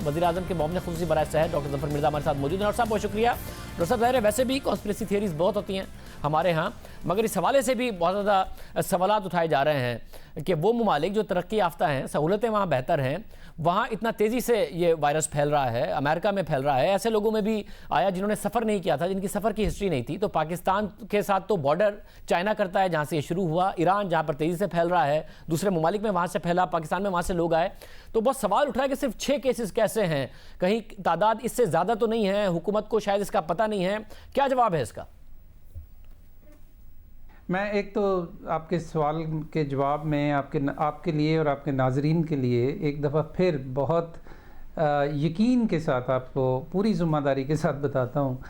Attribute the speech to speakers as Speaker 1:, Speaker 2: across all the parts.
Speaker 1: वज़ीर-ए-आज़म के मोहम्मद ख़ुसूसी बराए सहर डॉक्टर ज़फ़र मिर्ज़ा हमारे साथ मौजूद हैं। डॉक्टर साहब बहुत शुक्रिया। डॉक्टर साहब ज़ाहिर है वैसे भी कॉन्स्पिरेसी थियरीज़ बहुत होती हैं हमारे यहाँ, मगर इस हवाले से भी बहुत ज़्यादा सवालात उठाए जा रहे हैं कि वो ममालिक जो तरक्की याफ्ता हैं, सहूलतें वहाँ बेहतर हैं, वहाँ इतना तेज़ी से ये वायरस फैल रहा है, अमेरिका में फैल रहा है, ऐसे लोगों में भी आया जिन्होंने सफ़र नहीं किया था, जिनकी सफ़र की हिस्ट्री नहीं थी। तो पाकिस्तान के साथ तो बॉर्डर चाइना करता है जहाँ से ये शुरू हुआ, ईरान जहाँ पर तेज़ी से फैल रहा है, दूसरे ममालिक में वहाँ से फैला, पाकिस्तान में वहाँ से लोग आए। तो बहुत सवाल उठ रहा है कि सिर्फ 6 केसेस कैसे हैं, कहीं तादाद इससे ज़्यादा तो नहीं है, हुकूमत को शायद इसका पता नहीं है, क्या जवाब है इसका?
Speaker 2: मैं एक तो आपके सवाल के जवाब में आपके लिए और आपके नाजरीन के लिए एक दफ़ा फिर बहुत यकीन के साथ आपको पूरी ज़िम्मेदारी के साथ बताता हूँ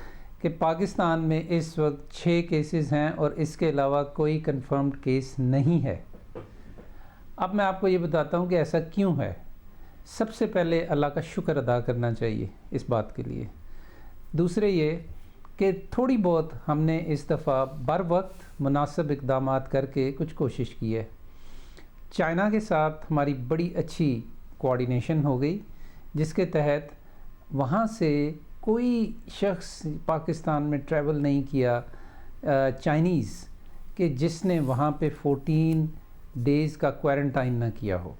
Speaker 2: कि पाकिस्तान में इस वक्त 6 केसेस हैं और इसके अलावा कोई कंफर्म्ड केस नहीं है। अब मैं आपको ये बताता हूँ कि ऐसा क्यों है। सबसे पहले अल्लाह का शुक्र अदा करना चाहिए इस बात के लिए। दूसरे ये कि थोड़ी बहुत हमने इस दफ़ा बर वक्त मुनासिब इक़दामात करके कुछ कोशिश की है। चाइना के साथ हमारी बड़ी अच्छी कोऑर्डिनेशन हो गई, जिसके तहत वहाँ से कोई शख्स पाकिस्तान में ट्रैवल नहीं किया चाइनीज़ कि जिसने वहाँ पे 14 डेज़ का क्वारंटाइन ना किया हो।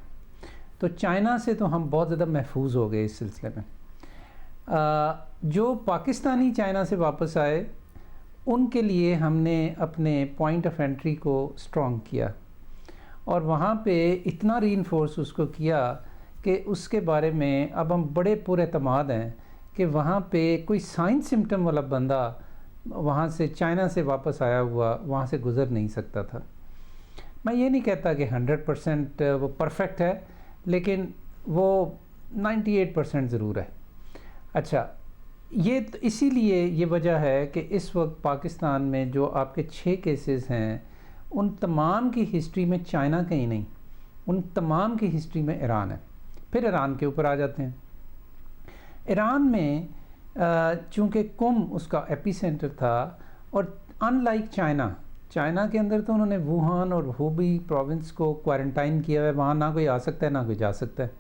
Speaker 2: तो चाइना से तो हम बहुत ज़्यादा महफूज हो गए इस सिलसिले में। जो पाकिस्तानी चाइना से वापस आए उनके लिए हमने अपने पॉइंट ऑफ एंट्री को स्ट्रॉन्ग किया और वहाँ पे इतना रीइंफोर्स उसको किया कि उसके बारे में अब हम बड़े पुरएतमाद हैं कि वहाँ पे कोई साइन सिम्टम वाला बंदा वहाँ से चाइना से वापस आया हुआ वहाँ से गुज़र नहीं सकता था। मैं ये नहीं कहता कि 100% वो परफेक्ट है, लेकिन वो 98% ज़रूर है। अच्छा, ये तो इसीलिए ये वजह है कि इस वक्त पाकिस्तान में जो आपके 6 केसेस हैं उन तमाम की हिस्ट्री में चाइना कहीं नहीं, उन तमाम की हिस्ट्री में ईरान है। फिर ईरान के ऊपर आ जाते हैं। ईरान में चूँकि कुम उसका एपिसेंटर था और अनलाइक चाइना के अंदर तो उन्होंने वुहान और हुबी प्रोविंस को क्वारंटाइन किया है, वहाँ ना कोई आ सकता है ना कोई जा सकता है।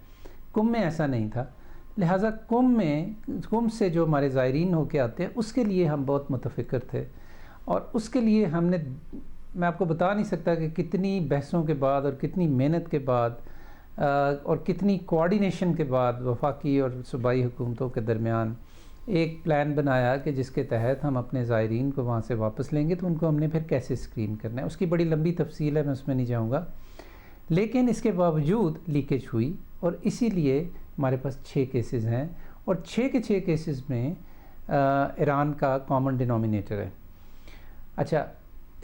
Speaker 2: कुम में ऐसा नहीं था, लिहाजा कुम से जो हमारे ज़ायरीन होके आते हैं उसके लिए हम बहुत मुतफ़िक्र थे और उसके लिए हमने, मैं आपको बता नहीं सकता कि कितनी बहसों के बाद और कितनी मेहनत के बाद और कितनी कोऑर्डिनेशन के बाद वफाकी और सूबाई हुकूमतों के दरमियान एक प्लान बनाया कि जिसके तहत हम अपने ज़ायरीन को वहाँ से वापस लेंगे। तो उनको हमने फिर कैसे स्क्रीन करना है, उसकी बड़ी लंबी तफसील है, मैं उसमें नहीं जाऊँगा। लेकिन इसके बावजूद लीकेज हुई और इसीलिए हमारे पास 6 केसेस हैं और 6 के 6 केसेस में ईरान का कॉमन डिनोमिनेटर है। अच्छा,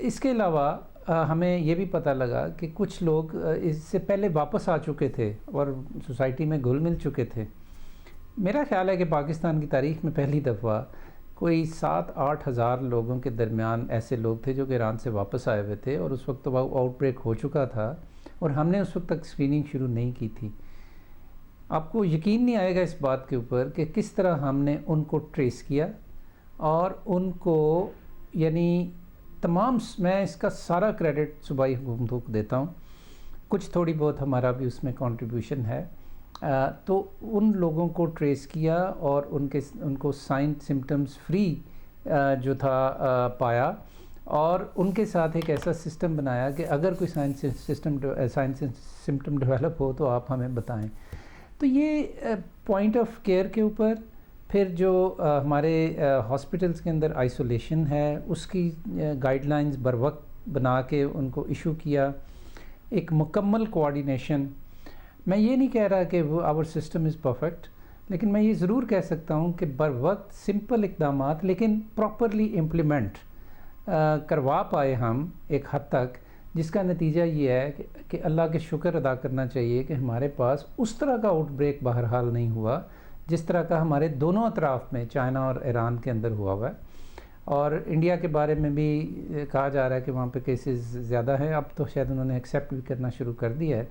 Speaker 2: इसके अलावा हमें ये भी पता लगा कि कुछ लोग इससे पहले वापस आ चुके थे और सोसाइटी में घुल मिल चुके थे। मेरा ख़्याल है कि पाकिस्तान की तारीख़ में पहली दफ़ा कोई 7-8 हज़ार लोगों के दरमियान ऐसे लोग थे जो कि ईरान से वापस आए हुए थे और उस वक्त तो आउटब्रेक हो चुका था और हमने उस वक्त तक स्क्रीनिंग शुरू नहीं की थी। आपको यकीन नहीं आएगा इस बात के ऊपर कि किस तरह हमने उनको ट्रेस किया और उनको यानी तमाम, मैं इसका सारा क्रेडिट सूबाई हुकूमतों को देता हूँ, कुछ थोड़ी बहुत हमारा भी उसमें कंट्रीब्यूशन है। तो उन लोगों को ट्रेस किया और उनको साइन सिम्टम्स फ्री जो था पाया और उनके साथ एक ऐसा सिस्टम बनाया कि अगर कोई साइन सिम्टम डेवलप हो तो आप हमें बताएं। तो ये पॉइंट ऑफ केयर के ऊपर फिर जो हमारे हॉस्पिटल्स के अंदर आइसोलेशन है उसकी गाइडलाइंस बर वक्त बना के उनको इशू किया, एक मुकम्मल कोऑर्डिनेशन। मैं ये नहीं कह रहा कि वो आवर सिस्टम इज़ परफेक्ट, लेकिन मैं ये ज़रूर कह सकता हूँ कि बर वक्त सिंपल इक़दामात लेकिन प्रॉपरली इम्प्लीमेंट करवा पाए हम एक हद तक, जिसका नतीजा ये है कि अल्लाह के शुक्र अदा करना चाहिए कि हमारे पास उस तरह का आउटब्रेक बहरहाल नहीं हुआ जिस तरह का हमारे दोनों अतराफ़ में चाइना और ईरान के अंदर हुआ है। और इंडिया के बारे में भी कहा जा रहा है कि वहाँ पे केसेस ज़्यादा हैं, अब तो शायद उन्होंने एक्सेप्ट भी करना शुरू कर दिया है।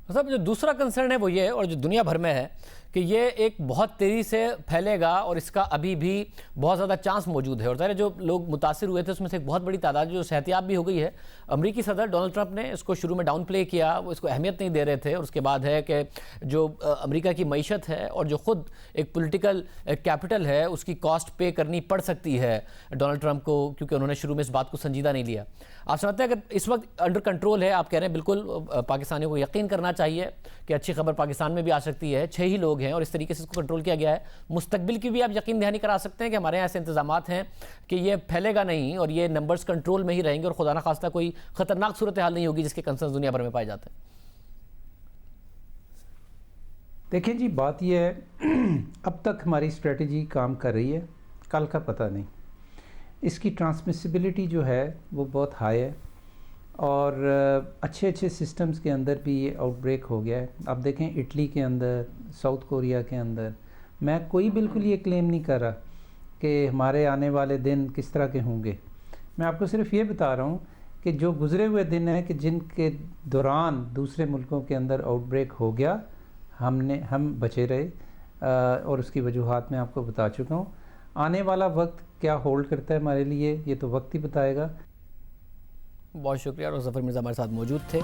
Speaker 1: मतलब जो दूसरा कंसर्न है वो ये है, और जो दुनिया भर में है, कि ये एक बहुत तेज़ी से फैलेगा और इसका अभी भी बहुत ज़्यादा चांस मौजूद है। और ज़ाहिर जो लोग मुतासिर हुए थे उसमें से एक बहुत बड़ी तादाद जो सेहतियाब भी हो गई है। अमेरिकी सदर डोनाल्ड ट्रंप ने इसको शुरू में डाउन प्ले किया, वो इसको अहमियत नहीं दे रहे थे, और उसके बाद है कि जो अमेरिका की मईशत है और जो ख़ुद एक पॉलिटिकल कैपिटल है उसकी कॉस्ट पे करनी पड़ सकती है डोनाल्ड ट्रंप को, क्योंकि उन्होंने शुरू में इस बात को संजीदा नहीं लिया। आप समझते हैं कि इस वक्त अंडर कंट्रोल है? आप कह रहे हैं बिल्कुल पाकिस्तानियों को यकीन करना चाहिए कि अच्छी खबर पाकिस्तान में भी आ सकती है, 6 ही लोग हैं और इस तरीके से इसको कंट्रोल किया गया है। मुस्तकबिल की भी आप यकीन दहानी करा सकते हैं कि हमारे यहाँ ऐसे इंतजामात हैं कि ये फैलेगा नहीं और ये नंबर्स कंट्रोल में ही रहेंगे और खुदा न खास्ता कोई खतरनाक सूरत हाल नहीं होगी जिसके कंसर्न दुनिया भर में पाए जाते हैं।
Speaker 2: देखिए जी, बात यह है अब तक हमारी स्ट्रेटजी काम कर रही है, कल का पता नहीं। इसकी ट्रांसमिसिबिलिटी जो है वो बहुत हाई है और अच्छे अच्छे सिस्टम्स के अंदर भी ये आउटब्रेक हो गया है। आप देखें इटली के अंदर, साउथ कोरिया के अंदर। मैं कोई बिल्कुल ये क्लेम नहीं कर रहा कि हमारे आने वाले दिन किस तरह के होंगे। मैं आपको सिर्फ ये बता रहा हूँ कि जो गुज़रे हुए दिन हैं कि जिनके दौरान दूसरे मुल्कों के अंदर आउटब्रेक हो गया, हम बचे रहे और उसकी वजूहात मैं आपको बता चुका हूँ। आने वाला वक्त क्या होल्ड करता है हमारे लिए, ये तो वक्त ही बताएगा।
Speaker 1: बहुत शुक्रिया। और ज़फ़र मिर्ज़ा हमारे साथ मौजूद थे।